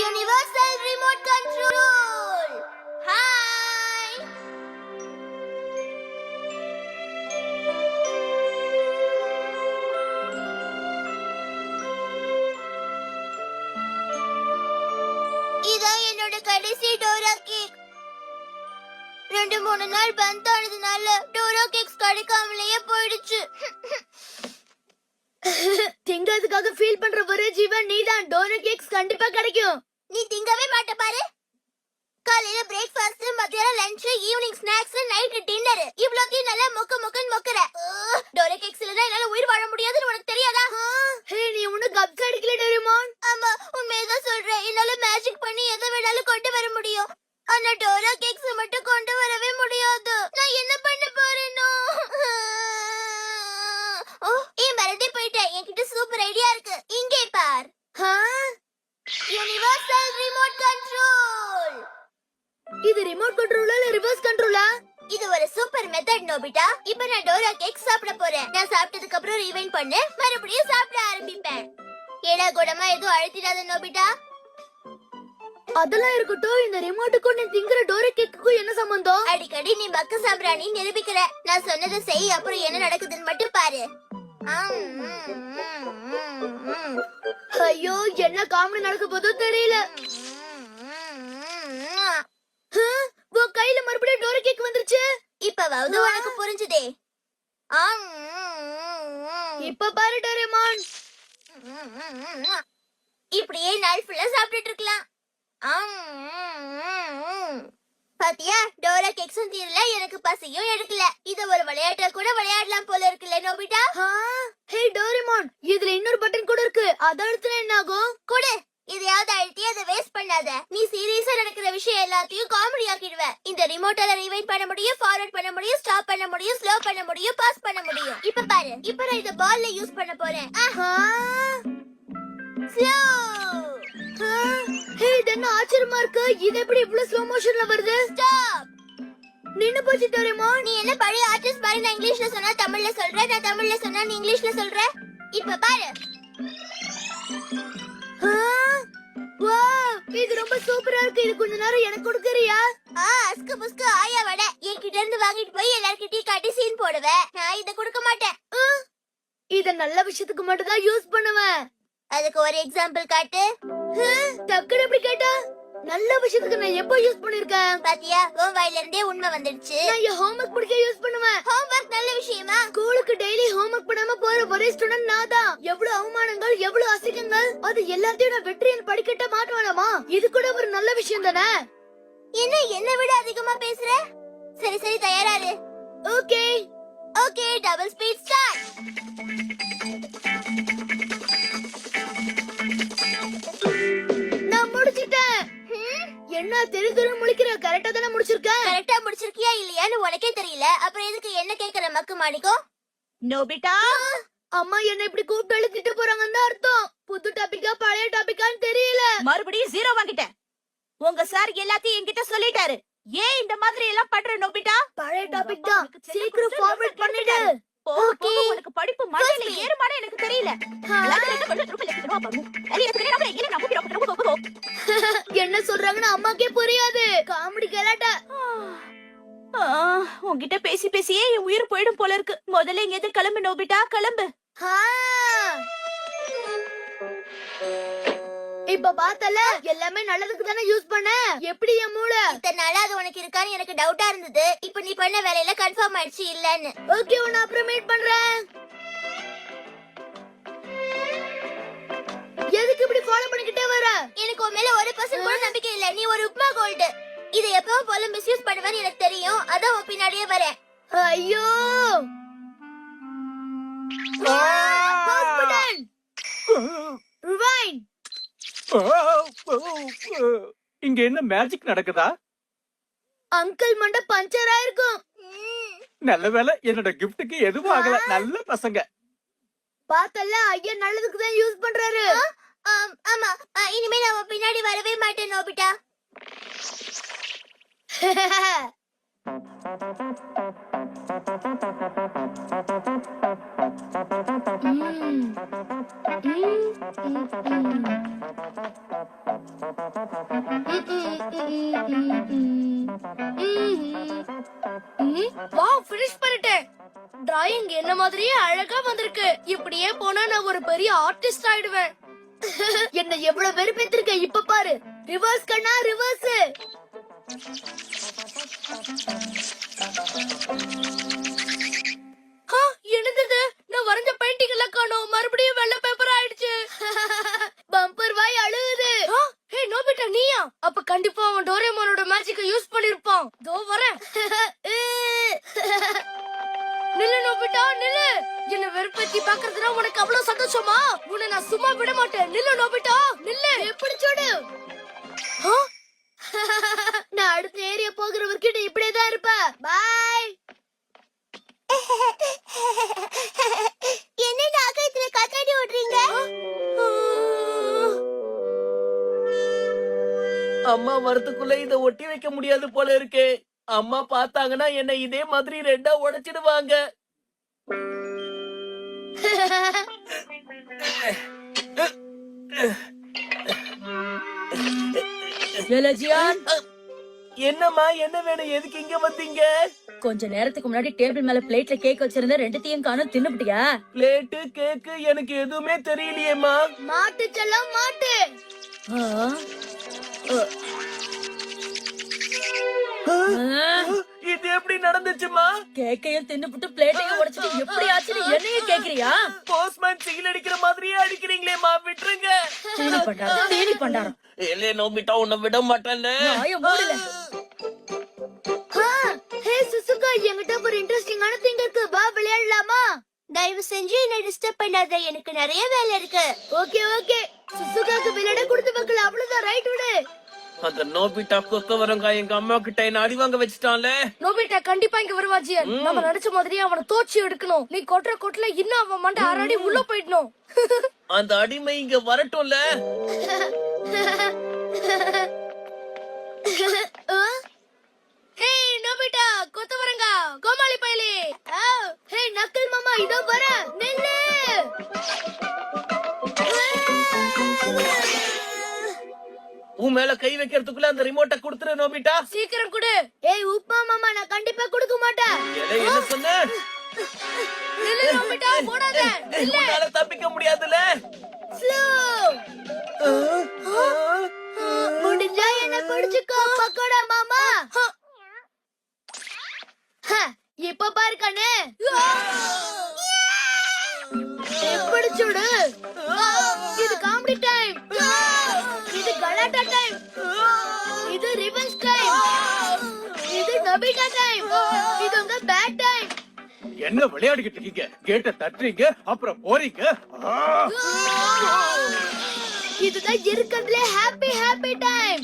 Universal remote control. Hi. இதான் என்னோட கடைசி டோரா கேக். 2-3 நாள் பந்த் ஆனதுனால டோரா கேக்ஸ் கிடைக்காமலேயே போயிடுச்சு. திங்கிறதுக்காக ஃபீல் பண்ற ஒரே ஜீவன் நீதான். டோரா கேக்ஸ் கண்டிப்பா கிடைக்கும். நீ திங்கவே மாட்ட பாரு. காலையில பிரேக்ஃபாஸ்ட், மத்தியானம் lunch, evening snacks, night dinner, இவ்வளோத்தையும் நல்லா மொக்கன்னு மொக்கற. டோரா கேக்ஸ் இல்லனா என்னால உயிர் வாழ முடியாதுன்னு உனக்கு தெரியாதா? ஹே, நீ ஒன்னும் கப்ஸ் அடிக்கல டோரேமான். ஆமா, உண்மையதான் சொல்றேன். என்னால மேஜிக் பண்ணி எதை வேணாலும் கொண்டு வர முடியும். ஆனா டோரா கேக்ஸ் மட்டும் கொண்டு வரவே முடியாது. நான் என்ன பண்ண போறேனோ? மறந்தே போயிட்டேன். என்கிட்ட சூப்பர் ஐடியா இருக்கு. இங்கே பார். Universal remote control. இது ரிமோட் கண்ட்ரோலா இல்ல ரிவர்ஸ் கண்ட்ரோலா? இது ஒரு சூப்பர் மெத்தட் நோபிட்டா. இப்போ நான் டோரா கேக் சாப்பிட போறேன். நான் சாப்பிட்டதுக்கு அப்புறம் ரீவைண்ட் பண்ணு, மறுபடியும் சாப்பிட ஆரம்பிப்பேன். ஏடா கூடமா எதுவும் அழுத்திடாத நோபிட்டா. அதெல்லாம் இருக்கட்டும். இந்த ரிமோட்டுக்கும் நீ திங்கிற டோரா கேக்குக்கும் என்ன சம்பந்தம்? அடிக்கடி நீ மக்க சாம்பிராணி நிரூபிக்கிற. நான் சொன்னதை செய், அப்புறம் என்ன நடக்குதுன்னு மட்டும் பாரு. ஐயோ, என்ன காமெடி நடக்க போதோ தெரியல. உன் கையில மறுபடியும் டோரா கேக் வந்துருச்சு. இப்பவாவது உனக்கு புரிஞ்சுதே. இப்ப பாரு டோரேமான். இப்படியே நாள் ஃபுல்லா சாப்பிட்டுட்டு இருக்கலாம். பாத்தியா, டோரா கேக்ஸும் தீரல, எனக்கு பசியும் எடுக்கல. இத ஒரு விளையாட்டா கூட விளையாடலாம் போல இருக்குல்ல நோபிட்டா. ஹே டோரேமான், இதுல இன்னொரு பட்டன் கூட இருக்கு. அத அழுத்தினா என்ன ஆகும்? கொடு. இதையாவது அழுத்தி அதை வேஸ்ட் பண்ணாத. நீ சீரியஸா நடக்கிற விஷயம் எல்லாத்தையும் காமெடி ஆக்கிடுவ. இந்த ரிமோட்டால ரிவைண்ட் பண்ண முடியும், ஃபார்வர்ட் பண்ண முடியும், ஸ்டாப் பண்ண முடியும், ஸ்லோ பண்ண முடியும், பாஸ் பண்ண முடியும். இப்ப பாரு, இப்ப நான் இத பால்ல யூஸ் பண்ண போறேன். ஸ்லோ. ஹே, இது என்ன ஆச்சரியமா இருக்கு. இது எப்படி இவ்ளோ ஸ்லோ மோஷன்ல வருது? ஸ்டாப். நின்னு போச்சு டோரேமான். நீ என்ன பழைய ஆர்டிஸ்ட் மாதிரி நான் இங்கிலீஷ்ல சொன்னா தமிழ்ல சொல்ற, நான் தமிழ்ல சொன்னா நீ இங்கிலீஷ்ல சொல்ற. இப்ப பாரு. வாவ், இது ரொம்ப சூப்பரா இருக்கு. இது கொஞ்ச நேரம் எனக்கு கொடுக்கறியா? அஸ்கு புஸ்கு ஆயா வட. என்கிட்ட இருந்து வாங்கிட்டு போய் எல்லார்கிட்டயும் காட்டி சீன் போடுவேன். நான் இத கொடுக்க மாட்டேன். இத நல்ல விஷயத்துக்கு மட்டும் தான் யூஸ் பண்ணுவேன். அதுக்கு ஒரு எக்ஸாம்பிள் காட்டு. டக்குனு எப்படி கேட்டா? நல்ல விஷயத்துக்கு நான் எப்போ யூஸ் பண்ணிருக்கேன்? பாத்தியா, உன் வாயில இருந்தே உண்மை வந்துடுச்சு. நான் என் ஹோம்வொர்க் முடிக்க யூஸ் பண்ணுவேன். ஹோம்வொர்க் நல்ல விஷயமா? ஸ்கூலுக்கு டெய்லி ஹோம்வொர்க் பண்ணாம போற ஒரே ஸ்டூடண்ட் நான் தான். எவ்வளவு அவமானங்கள், எவ்வளவு அசிங்கங்கள், அது எல்லாத்தையும் நான் வெற்றியின் படிக்கட்ட மாட்டுவானாமா. இது கூட ஒரு நல்ல விஷயம் தானே? என்ன விட அதிகமா பேசுற? சரி சரி, தயாராரு. Okay okay, double speed start. நான் முடிச்சிட்டேன். என்ன தெரு முழிக்கிற? கரெக்டா தானே முடிச்சிருக்கேன். கரெக்டா முடிச்சிருக்கியா இல்லையான்னு உனக்கே தெரியல. அப்புறம் எதுக்கு என்ன கேக்குற மக்கு மாணிக்கம்? நோபிட்டா, அம்மா என்ன இப்படி கூப்பிட்டு அழுத்திட்டு போறாங்கன்னு தான் அர்த்தம். புது டாபிக்கா பழைய டாபிக்கான்னு தெரியல. மறுபடியும் 0 வாங்கிட்டேன். உங்க சார் எல்லாத்தையும் என்கிட்ட சொல்லிட்டாரு. ஏன் இந்த மாதிரி எல்லாம் பண்ற நோபிட்டா? பழைய டாபிக் தான். சீக்கிரம் ஃபார்வர்ட் பண்ணிடு. ஓகே, உனக்கு படிப்பு மண்டையில ஏறுமானே எனக்கு தெரியல. என்ன சொல்றாங்கன்னு அம்மாக்கே புரியாது. காமெடி கலாட்டா. உன்கிட்ட பேசி பேசியே என் உயிர் போயிடும் போல இருக்கு. முதல்ல இங்க எது கிளம்பு நோபிட்டா, கிளம்பு. இப்ப பார்த்தல, எல்லாமே நல்லதுக்கு தானே யூஸ் பண்ண. எப்படி என் மூளை? இத்தனை நாளா அது உனக்கு இருக்கான்னு எனக்கு டவுட்டா இருந்தது. இப்ப நீ பண்ண வேலையில கன்ஃபார்ம் ஆயிடுச்சு இல்லன்னு. ஓகே, உன்னை அப்புறம் மீட் பண்றேன். எதுக்கு இப்படி ஃபாலோ பண்ணிக்கிட்டே வர? எனக்கு உன் மேல 1% கூட நம்பிக்கை இல்ல. நீ ஒரு உப்மா கோல்டு. இதை எப்பவும் போல மிஸ்யூஸ் பண்ணுவேன்னு எனக்கு தெரியும். அதான் உன் பின்னாடியே வரேன். ஐயோ, இங்க என்ன மேஜிக் நடக்குதா? அங்கிள் மண்ட பஞ்சர் ஆயிருக்கும். நல்ல வேலை, என்னோட கிஃப்ட்டுக்கு எதுவும் ஆகல. நல்ல பசங்க. பார்த்தல, ஐயா நல்லதுக்கு தான் யூஸ் பண்றாரு. ஆமா, இனிமே நான் உன் பின்னாடி வரவே மாட்டேன் நோபிட்டா. வா finish பண்ணிட்டேன். டிராயிங் என்ன மாதிரியே அழகா வந்திருக்கு. இப்படியே போனா நான் ஒரு பெரிய ஆர்டிஸ்ட் ஆயிடுவேன். என்ன எவ்வளவு வெறுப்பேத்திருக்க இப்ப பாரு. ரிவர்ஸ் கண்ணா ரிவர்ஸ். என்னது நான் வரைஞ்ச பெயிண்டிங் எல்லாம் காணோம். மறுபடியும் வெள்ளை பேப்பர் ஆயிடுச்சு. பம்பர் வாய் அழுகுது. ஹே நோபிட்டா நீயா? அப்ப கண்டிப்பா அவன் டோரேமானோட மேஜிக்க யூஸ் பண்ணிருப்பான். தோ வரேன். நில்லு நோபிட்டா நில்லு. என்ன வெறுப்பேத்தி பாக்குறதுனா உனக்கு அவ்வளவு சந்தோஷமா? உன்னை நான் சும்மா விட மாட்டேன். நில்லு நோபிட்டா நில்லு. எப்படி சுடு? நான் அடுத்த ஏரியா போகிற வரைக்கும் நீ இப்படியே தான் இருப்ப. பாய். என்ன ஆகாயத்துல காத்தாடி ஓடுறீங்க? அம்மா வரத்துக்குள்ள இத ஒட்டி வைக்க முடியாது போல இருக்கு. அம்மா பார்த்தாங்கன்னா என்ன இதே மாதிரி ரெண்டா உடைச்சிடுவாங்க. என்னம்மா என்ன வேணும்? எதுக்கு இங்க வந்தீங்க? கொஞ்ச நேரத்துக்கு முன்னாடி டேபிள் மேல பிளேட்ல கேக் வச்சிருந்த ரெண்டுத்தையும் காணோம். தின்னுபிட்டியா? பிளேட்டு கேக்கு எனக்கு எதுவுமே தெரியலையேம்மா. மாட்டு செல்லம் மாட்டு. இது எப்படி நடந்துச்சுமா? கேக்கையும் தின்னுபிட்டு பிளேட்டையும் உடைச்சிட்டு எப்படி ஆச்சுன்னு என்னைய கேக்குறியா? போஸ்ட்மேன் சீல் அடிக்கிற மாதிரியே அடிக்கிறீங்களேம்மா, விட்டுருங்க. தீனி பண்டாரம் தீனி பண்டாரம். இல்ல நோபிட்டா உன்னை விட மாட்டேன்னு. வாய மூடல. ஹே சுசுகா என்கிட்ட ஒரு இன்ட்ரெஸ்டிங்கான திங் இருக்கு. வா விளையாடலாமா? தயவு செஞ்சு என்ன டிஸ்டர்ப் பண்ணாத. எனக்கு நிறைய வேலை இருக்கு. Okay okay. சுசுகாக்கு விளையாட கொடுத்து வைக்கல. அவ்வளவுதான். ரைட் விடு. அந்த நோபிட்டா கொத்தவரங்கா எங்க அம்மா கிட்ட என்ன அடி வாங்க வச்சுட்டான்ல. நோபிட்டா கண்டிப்பா இங்க வருவா ஜியன். நம்ம நினைச்ச மாதிரியே அவனை தோச்சி எடுக்கணும். நீ கொட்டுற கொட்டுல இன்னும் அவன் மண்டை அரடி உள்ள போயிடணும். அந்த அடிமை இங்க வரட்டும்ல. ஹே நோபிட்டா கொத்தவரங்கா கோமாளி பயலே. ஹே நக்கல் மாமா இதோ வர. நில்லு. உன் மேல கை வைக்கிறதுக்குள்ள அந்த ரிமோட்டை கொடுத்துரு நோபிட்டா. சீக்கிரம் குடு. ஏய் உப்பா மாமா நான் கண்டிப்பா கொடுக்க மாட்டேன். என்ன சொன்ன? நில்லு நோபிட்டா போடாத. நில்லு. உன்னால தப்பிக்க முடியாதுல. ஸ்லோ. முடிஞ்சா என்ன பிடிச்சுக்கோ பக்கோடா மாமா. இப்ப பாரு கண்ணு. எப்படி சுடு? இது காமெடி டைம். இது கலாட்டா டைம். இது ரிவெஞ்ச் டைம். இது நோபிட்டா டைம். இது உங்க பேட் டைம். என்ன விளையாடிக்கிட்டு இருக்கீங்க? கேட்ட தட்டுறீங்க அப்புறம் போறீங்க. இதுதான் இருக்கிறதுலே ஹாப்பி ஹாப்பி டைம்.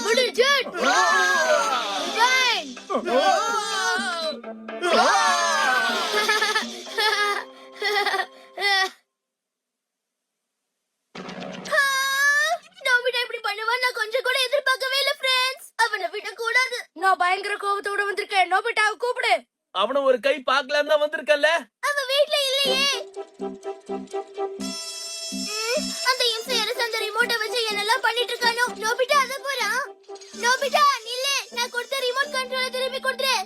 முடிஞ்சு. நான் பயங்கர கோபத்தோட வந்திருக்கேன். நோபிட்டாவை கூப்பிடு. அவன ஒரு கை பாக்கலாம் தான் வந்திருக்கல. அவ வீட்ல இல்லையே. அந்த இம்சையரசு அந்த ரிமோட்டை வச்சு என்னெல்லாம் பண்ணிட்டு இருக்கானோ. நோபிட்டா அத போறான். நோபிட்டா நில்லு. நான் கொடுத்த ரிமோட் கண்ட்ரோலை திருப்பி கொடுத்துரு.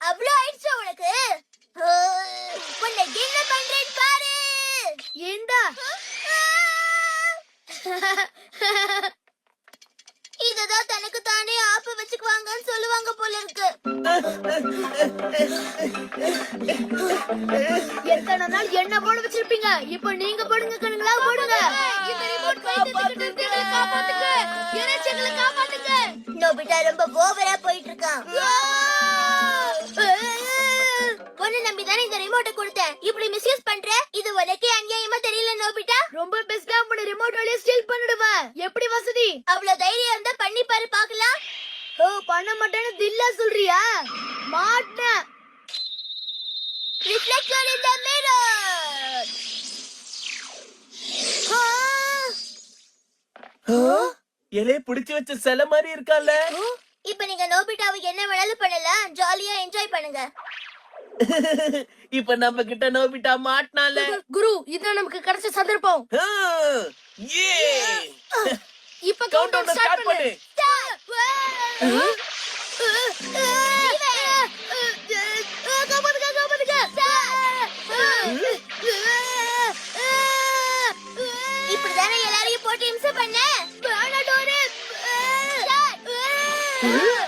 அவ்வளவு ஆயிடுச்சா உனக்கு? உன்னை என்ன பண்றேன்னு பாரு. ஏண்டா இததான் தனக்கு தானே ஆப்பு வச்சுக்குவாங்கன்னு சொல்லுவாங்க போல இருக்கு. எத்தனை நாள் என்ன போட வச்சிருப்பீங்க? இப்ப நீங்க போடுங்க கண்ணுங்களா போடுங்க. இந்த ரிமோட் கையில எடுத்து காப்பாத்துங்க. இறைச்சிகளை காப்பாத்துங்க. நோபிட்டா ரொம்ப ஓவரா போயிட்டு இருக்கான். பொண்ணு நம்பிதானே இந்த ரிமோட்டை கொடுத்தேன். இப்படி மிஸ்யூஸ் பண்ற? இது உனக்கே அநியாயமா தெரியல நோபிட்டா? ரொம்ப பெஸ்டா உன்னை ரிமோட் வழியா ஸ்டீல் பண்ணிடுவேன். எப்படி வசதி? அவ்வளவு தைரியம் இருந்தா பண்ணி பாரு பாக்கலாம். ஓ பண்ண மாட்டேன்னு தில்லா சொல்றியா? மாட்டேன். Reflection in the mirror. எலே புடிச்சு வச்ச சிலை மாதிரி இருக்கால. இப்ப நீங்க நோபிட்டாவை என்ன வேணாலும் பண்ணலாம். ஜாலியா என்ஜாய் பண்ணுங்க. இப்ப நம்ம கிட்ட நோபிட்டா மாட்டினால. குரு இதான் நமக்கு கிடைச்ச சந்தர்ப்பம். ஏ இப்ப கவுண்ட் டவுன் ஸ்டார்ட் பண்ணு. இப்படிதானே எல்லாரையும் போட்டு இம்சை பண்ண. வேணாம் டோரே. சார்.